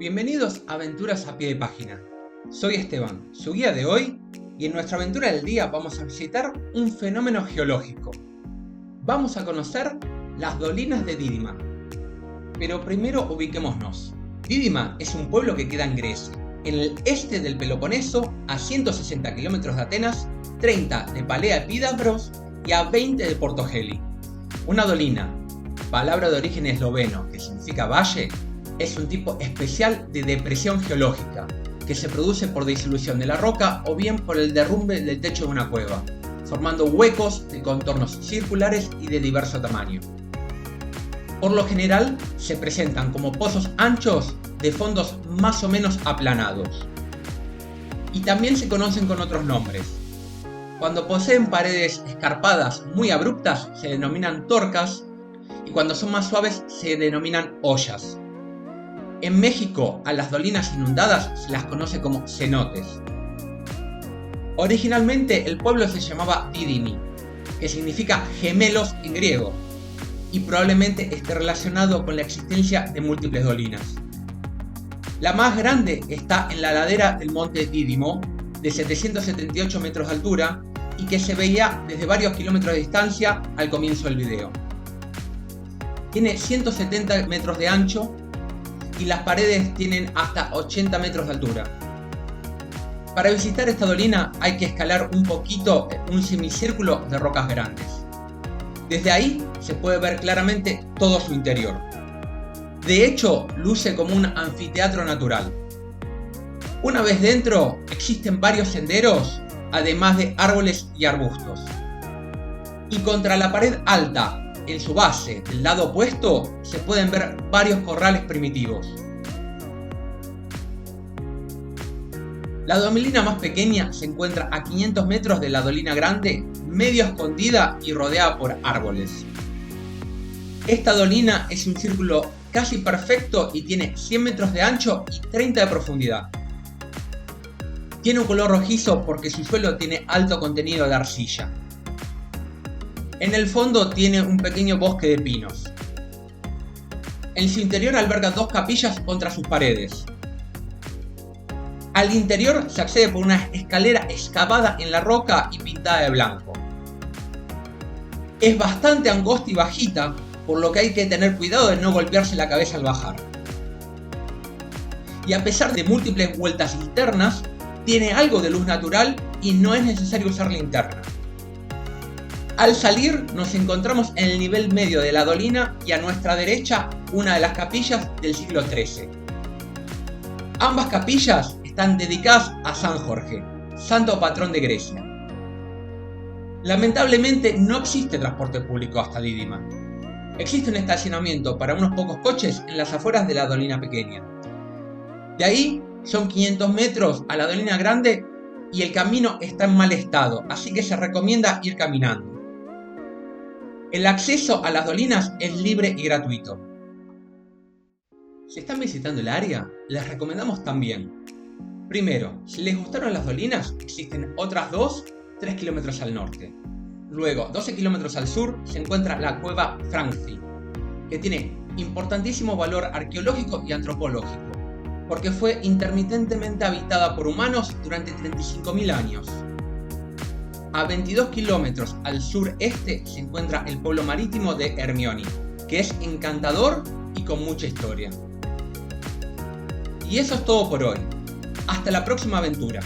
Bienvenidos a Aventuras a Pie de Página. Soy Esteban, su guía de hoy, y en nuestra aventura del día vamos a visitar un fenómeno geológico. Vamos a conocer las Dolinas de Dídima. Pero primero ubiquémonos. Dídima es un pueblo que queda en Grecia, en el este del Peloponeso, a 160 kilómetros de Atenas, 30 de Palea Epidavros y a 20 de Portogeli. Una dolina, palabra de origen esloveno que significa valle, es un tipo especial de depresión geológica que se produce por disolución de la roca o bien por el derrumbe del techo de una cueva, formando huecos de contornos circulares y de diverso tamaño. Por lo general se presentan como pozos anchos de fondos más o menos aplanados. Y también se conocen con otros nombres. Cuando poseen paredes escarpadas muy abruptas se denominan torcas y cuando son más suaves se denominan ollas. En México a las dolinas inundadas se las conoce como cenotes. Originalmente el pueblo se llamaba Dídimi, que significa gemelos en griego, y probablemente esté relacionado con la existencia de múltiples dolinas. La más grande está en la ladera del monte Dídimo, de 778 metros de altura, y que se veía desde varios kilómetros de distancia al comienzo del video. Tiene 170 metros de ancho y las paredes tienen hasta 80 metros de altura. Para visitar esta dolina hay que escalar un poquito un semicírculo de rocas grandes. Desde ahí se puede ver claramente todo su interior. De hecho, luce como un anfiteatro natural. Una vez dentro, existen varios senderos, además de árboles y arbustos. Y contra la pared alta, en su base, del lado opuesto, se pueden ver varios corrales primitivos. La dolina más pequeña se encuentra a 500 metros de la dolina grande, medio escondida y rodeada por árboles. Esta dolina es un círculo casi perfecto y tiene 100 metros de ancho y 30 de profundidad. Tiene un color rojizo porque su suelo tiene alto contenido de arcilla. En el fondo tiene un pequeño bosque de pinos. En su interior alberga dos capillas contra sus paredes. Al interior se accede por una escalera excavada en la roca y pintada de blanco. Es bastante angosta y bajita, por lo que hay que tener cuidado de no golpearse la cabeza al bajar. Y a pesar de múltiples vueltas internas, tiene algo de luz natural y no es necesario usar linterna. Al salir nos encontramos en el nivel medio de la dolina y a nuestra derecha una de las capillas del siglo XIII. Ambas capillas están dedicadas a San Jorge, santo patrón de Grecia. Lamentablemente no existe transporte público hasta Dídima. Existe un estacionamiento para unos pocos coches en las afueras de la dolina pequeña. De ahí son 500 metros a la dolina grande y el camino está en mal estado, así que se recomienda ir caminando. El acceso a las dolinas es libre y gratuito. Si están visitando el área, les recomendamos también. Primero, si les gustaron las dolinas, existen otras 3 kilómetros al norte. Luego, 12 kilómetros al sur, se encuentra la cueva Frankfeld, que tiene importantísimo valor arqueológico y antropológico, porque fue intermitentemente habitada por humanos durante 35.000 años. A 22 kilómetros al sureste se encuentra el pueblo marítimo de Hermione, que es encantador y con mucha historia. Y eso es todo por hoy. Hasta la próxima aventura.